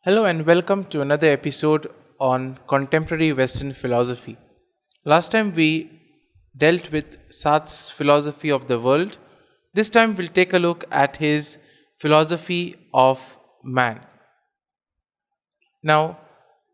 Hello and welcome to another episode on contemporary Western philosophy. Last time we dealt with Sartre's philosophy of the world. This time we'll take a look at his philosophy of man. Now,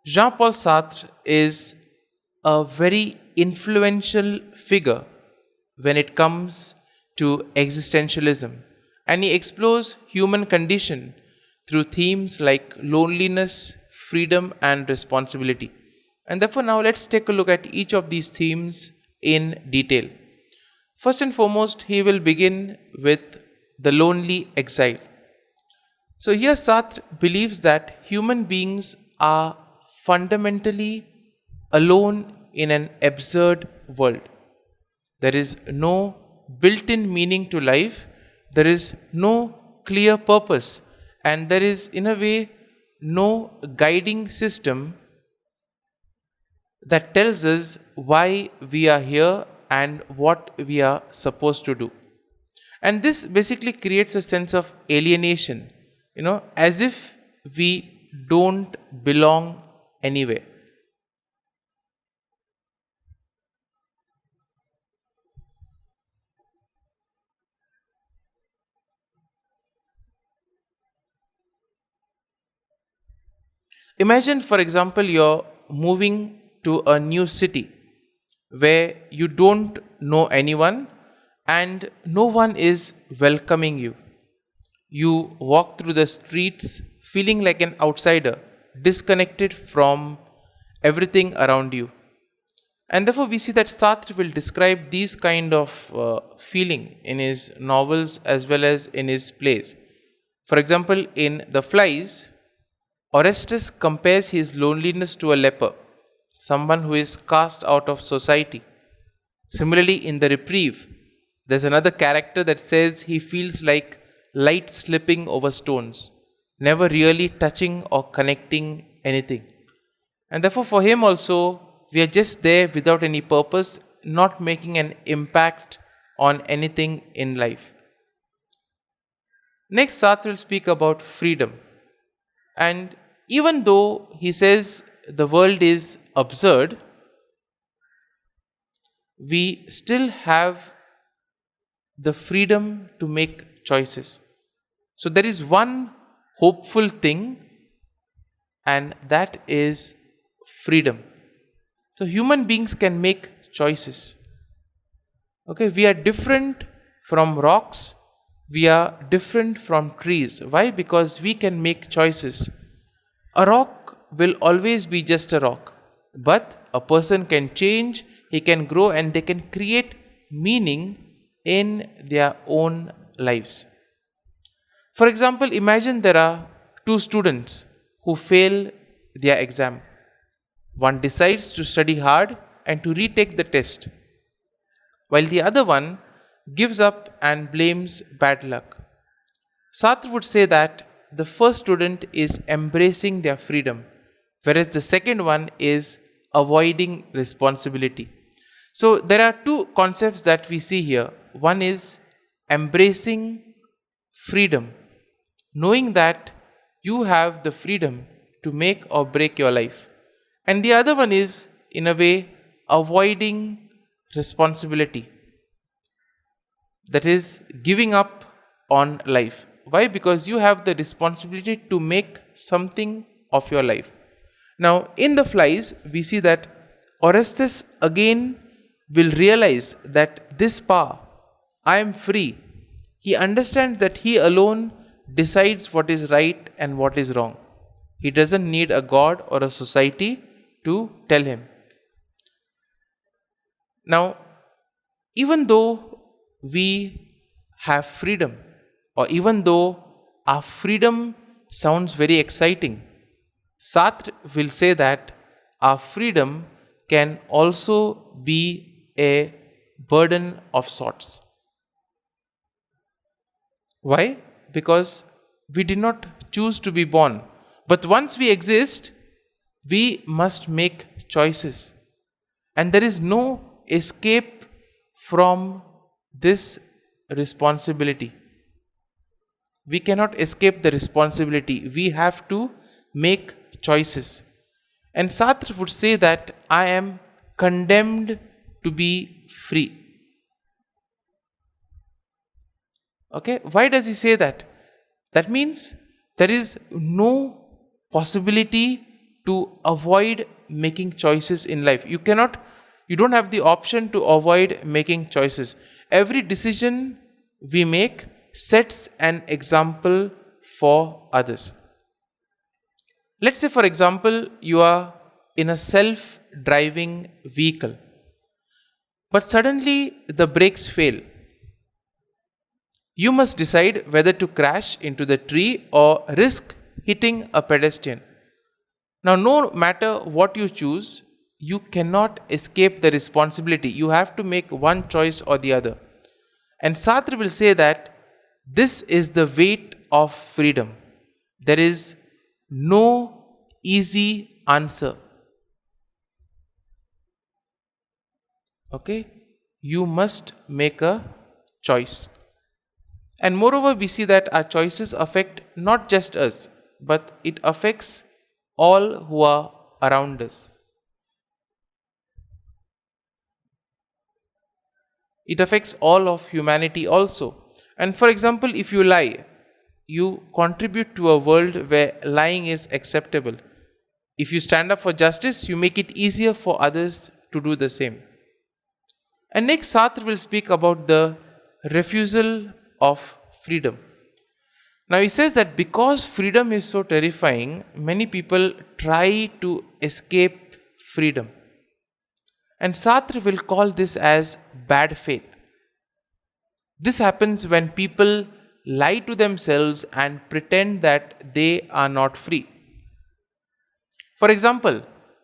Jean-Paul Sartre is a very influential figure when it comes to existentialism, and he explores human condition through themes like loneliness, freedom, and responsibility. And therefore, now let's take a look at each of these themes in detail. First and foremost, he will begin with the lonely exile. So, here Sartre believes that human beings are fundamentally alone in an absurd world. There is no built in meaning to life, there is no clear purpose, and there is, in a way, no guiding system that tells us why we are here and what we are supposed to do. And this basically creates a sense of alienation, as if we don't belong anywhere. Imagine, for example, you're moving to a new city where you don't know anyone and no one is welcoming you. You walk through the streets feeling like an outsider, disconnected from everything around you. And therefore, we see that Sartre will describe these kind of feeling in his novels as well as in his plays. For example, in The Flies, Orestes compares his loneliness to a leper, someone who is cast out of society. Similarly, in The Reprieve, there's another character that says he feels like light slipping over stones, never really touching or connecting anything. And therefore, for him also, we are just there without any purpose, not making an impact on anything in life. Next, Sartre will speak about freedom. And even though he says the world is absurd, we still have the freedom to make choices. So there is one hopeful thing, and that is freedom. So human beings can make choices. Okay, we are different from rocks, we are different from trees. Why? Because we can make choices. A rock will always be just a rock, but a person can change, he can grow, and they can create meaning in their own lives. For example, imagine there are two students who fail their exam. One decides to study hard and to retake the test, while the other one gives up and blames bad luck. Sartre would say that the first student is embracing their freedom, whereas the second one is avoiding responsibility. So there are two concepts that we see here. One is embracing freedom, knowing that you have the freedom to make or break your life. And the other one is, in a way, avoiding responsibility. That is, giving up on life. Why? Because you have the responsibility to make something of your life. Now, in The Flies, we see that Orestes again will realize that this power, I am free. He understands that he alone decides what is right and what is wrong. He doesn't need a god or a society to tell him. Now, even though we have freedom, or even though our freedom sounds very exciting, Sartre will say that our freedom can also be a burden of sorts. Why? Because we did not choose to be born. But once we exist, we must make choices. And there is no escape from this responsibility. We cannot escape the responsibility. We have to make choices. And Sartre would say that I am condemned to be free. Okay, why does he say that? That means there is no possibility to avoid making choices in life. You don't have the option to avoid making choices. Every decision we make sets an example for others. Let's say, for example, you are in a self-driving vehicle, but suddenly the brakes fail. You must decide whether to crash into the tree or risk hitting a pedestrian. Now, no matter what you choose, you cannot escape the responsibility. You have to make one choice or the other. And Sartre will say that this is the weight of freedom. There is no easy answer. Okay? You must make a choice. And moreover, we see that our choices affect not just us, but it affects all who are around us. It affects all of humanity also. And for example, if you lie, you contribute to a world where lying is acceptable. If you stand up for justice, you make it easier for others to do the same. And next, Sartre will speak about the refusal of freedom. Now he says that because freedom is so terrifying, many people try to escape freedom. And Sartre will call this as bad faith. This happens when people lie to themselves and pretend that they are not free. For example,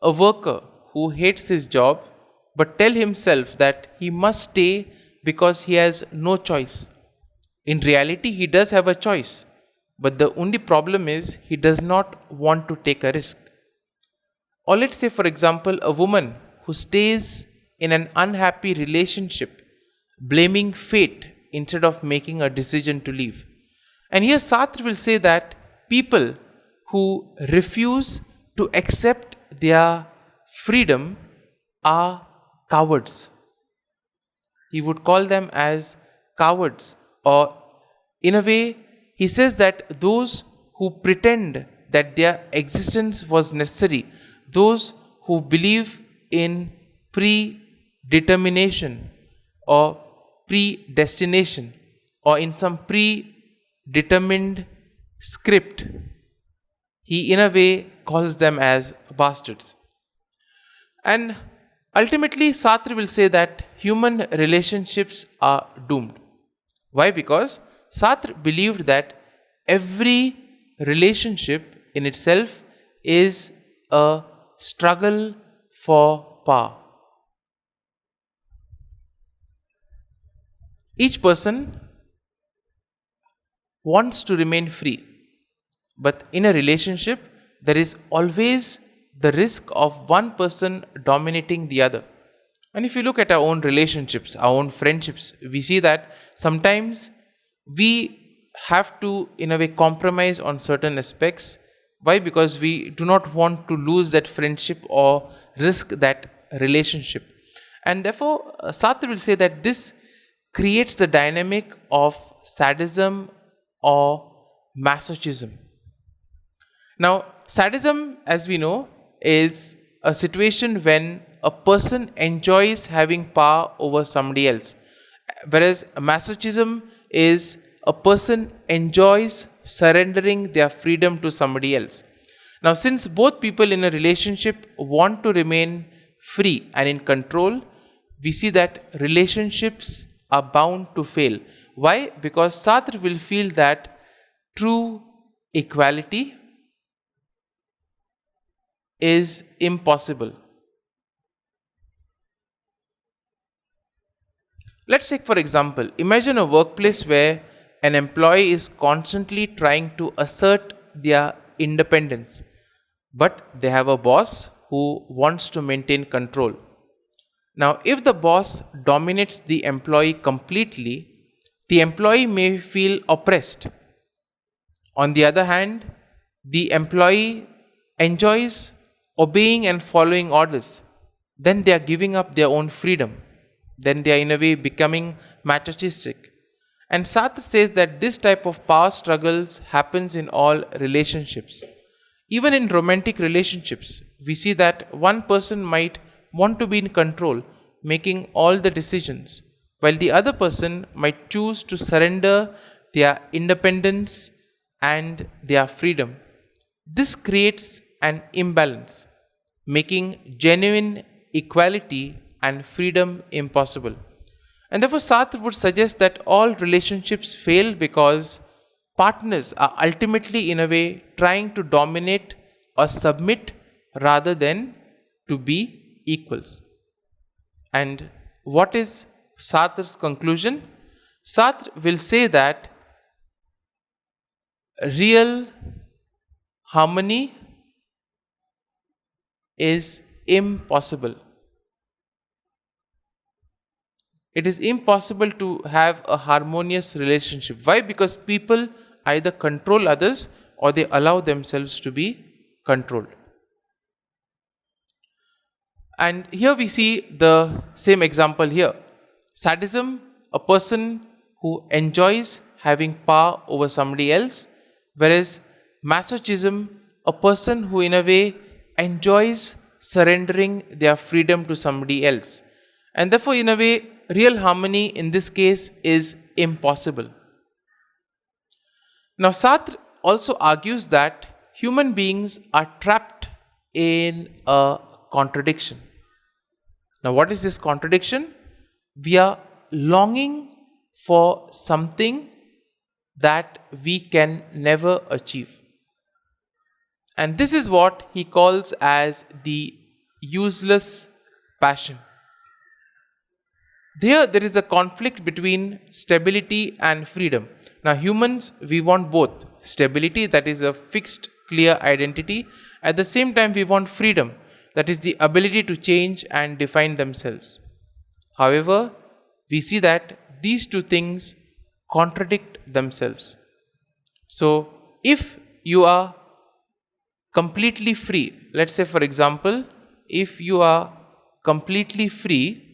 a worker who hates his job but tell himself that he must stay because he has no choice. In reality, he does have a choice, but the only problem is he does not want to take a risk. Or let's say, for example, a woman who stays in an unhappy relationship, blaming fate instead of making a decision to leave. And here Sartre will say that people who refuse to accept their freedom are cowards. He would call them as cowards, or in a way, he says that those who pretend that their existence was necessary, those who believe in predetermination or predestination or in some predetermined script, he in a way calls them as bastards. And ultimately, Sartre will say that human relationships are doomed. Why? Because Sartre believed that every relationship in itself is a struggle for power. Each person wants to remain free, but in a relationship, there is always the risk of one person dominating the other. And if you look at our own relationships, our own friendships, we see that sometimes we have to, in a way, compromise on certain aspects. Why? Because we do not want to lose that friendship or risk that relationship. And therefore, Sartre will say that this creates the dynamic of sadism or masochism. Now, sadism, as we know, is a situation when a person enjoys having power over somebody else, whereas masochism is a person enjoys surrendering their freedom to somebody else. Now, since both people in a relationship want to remain free and in control, we see that relationships are bound to fail. Why? Because Sartre will feel that true equality is impossible. Let's take, for example, imagine a workplace where an employee is constantly trying to assert their independence, but they have a boss who wants to maintain control. Now, if the boss dominates the employee completely, the employee may feel oppressed. On the other hand, the employee enjoys obeying and following orders, then they are giving up their own freedom. Then they are in a way becoming masochistic. And Sartre says that this type of power struggles happens in all relationships. Even in romantic relationships, we see that one person might want to be in control, making all the decisions, while the other person might choose to surrender their independence and their freedom. This creates an imbalance, making genuine equality and freedom impossible. And therefore, Sartre would suggest that all relationships fail because partners are ultimately, in a way, trying to dominate or submit rather than to be equals. And what is Sartre's conclusion? Sartre will say that real harmony is impossible. It is impossible to have a harmonious relationship. Why? Because people either control others or they allow themselves to be controlled. And here we see the same example here. Sadism, a person who enjoys having power over somebody else, whereas masochism, a person who in a way enjoys surrendering their freedom to somebody else. And therefore, in a way, real harmony in this case is impossible. Now, Sartre also argues that human beings are trapped in a contradiction. Now, what is this contradiction? We are longing for something that we can never achieve. And this is what he calls as the useless passion. There is a conflict between stability and freedom. Now, humans, we want both. Stability, that is a fixed, clear identity. At the same time, we want freedom, that is the ability to change and define themselves. However, we see that these two things contradict themselves. So, if you are completely free, let's say for example, if you are completely free,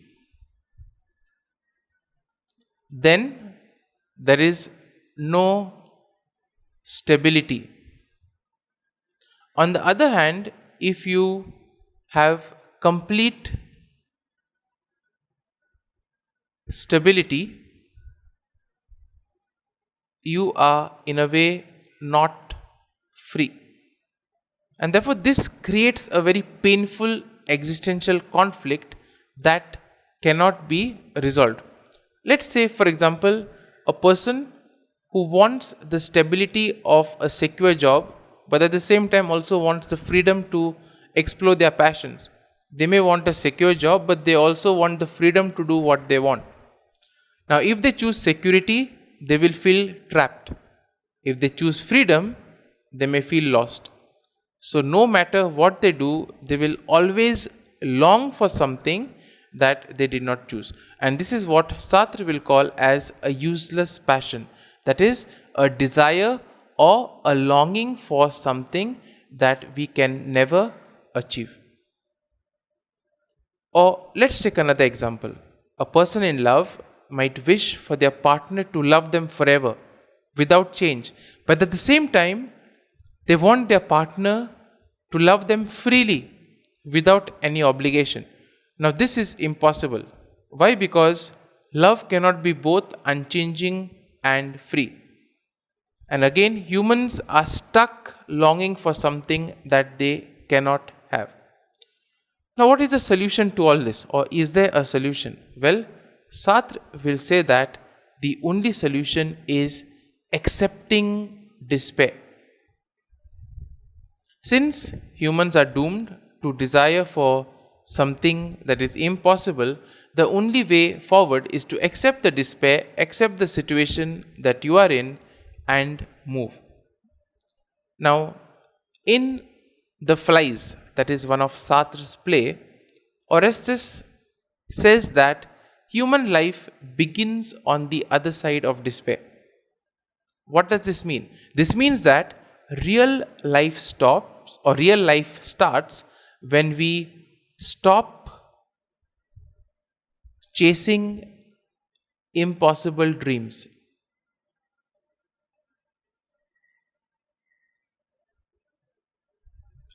then there is no stability. On the other hand, if you have complete stability, you are in a way not free. And therefore, this creates a very painful existential conflict that cannot be resolved. Let's say, for example, a person who wants the stability of a secure job, but at the same time also wants the freedom to explore their passions. They may want a secure job, but they also want the freedom to do what they want. Now, if they choose security, they will feel trapped. If they choose freedom, they may feel lost. So, no matter what they do, they will always long for something that they did not choose. And this is what Sartre will call as a useless passion. That is a desire or a longing for something that we can never achieve. Or let's take another example. A person in love might wish for their partner to love them forever without change, but at the same time, they want their partner to love them freely without any obligation. Now, this is impossible. Why? Because love cannot be both unchanging and free. And again, humans are stuck longing for something that they cannot have. Now, what is the solution to all this? Or is there a solution? Well, Sartre will say that the only solution is accepting despair. Since humans are doomed to desire for something that is impossible, the only way forward is to accept the despair, accept the situation that you are in, and move. Now, in The Flies, that is one of Sartre's play, Orestes says that human life begins on the other side of despair. What does this mean? This means that real life stops stops, or real life starts, when we stop chasing impossible dreams.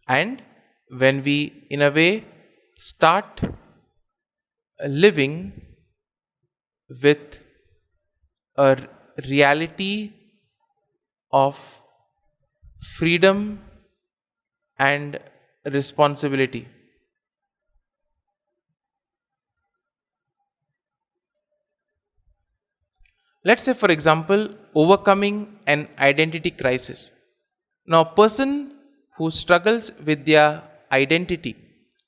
And when we, in a way, start living with a reality of freedom and responsibility. Let's say, for example, overcoming an identity crisis. Now, a person who struggles with their identity,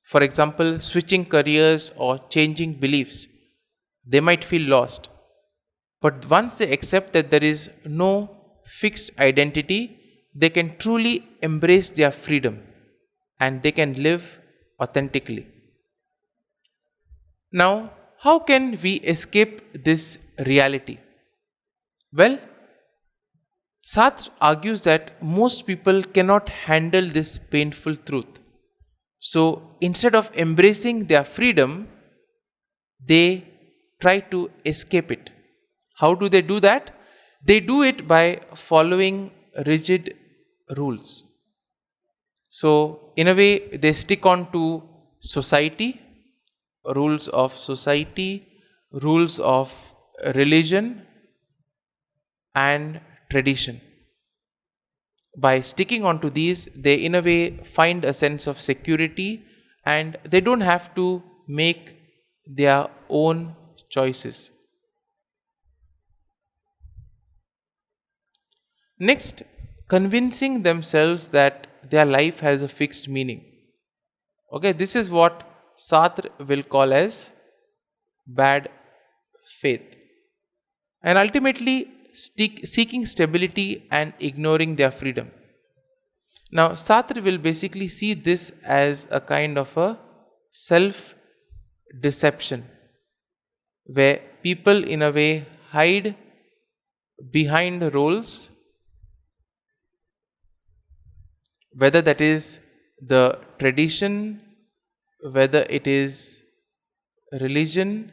for example, switching careers or changing beliefs, they might feel lost. But once they accept that there is no fixed identity, they can truly embrace their freedom and they can live authentically. Now, how can we escape this reality? Well, Sartre argues that most people cannot handle this painful truth. So instead of embracing their freedom, they try to escape it. How do they do that? They do it by following rigid rules. So, in a way, they stick on to society, rules of society, rules of religion, and tradition. By sticking on to these, they in a way find a sense of security and they don't have to make their own choices. Next, convincing themselves that their life has a fixed meaning. Okay, this is what Sartre will call as bad faith. And ultimately, seeking stability and ignoring their freedom. Now, Sartre will basically see this as a kind of a self-deception, where people in a way hide behind roles, whether that is the tradition, whether it is religion,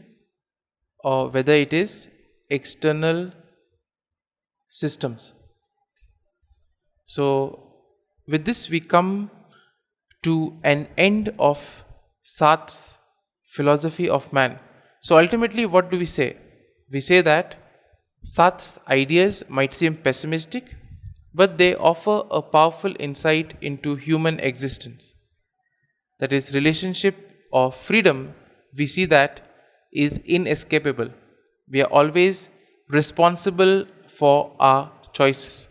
or whether it is external systems. So, with this we come to an end of Sartre's philosophy of man. So, ultimately, what do we say? We say that Sartre's ideas might seem pessimistic, but they offer a powerful insight into human existence. That is, relationship or freedom, we see that is inescapable. We are always responsible for our choices.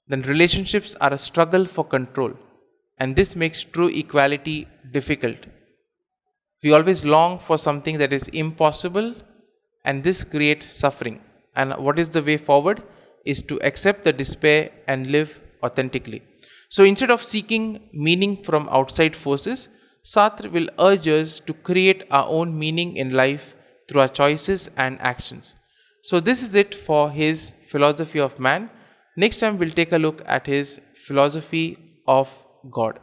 Then relationships are a struggle for control, and this makes true equality difficult. We always long for something that is impossible, and this creates suffering. And what is the way forward? Is to accept the despair and live authentically. So instead of seeking meaning from outside forces, Sartre will urge us to create our own meaning in life through our choices and actions. So this is it for his philosophy of man. Next time we'll take a look at his philosophy of God.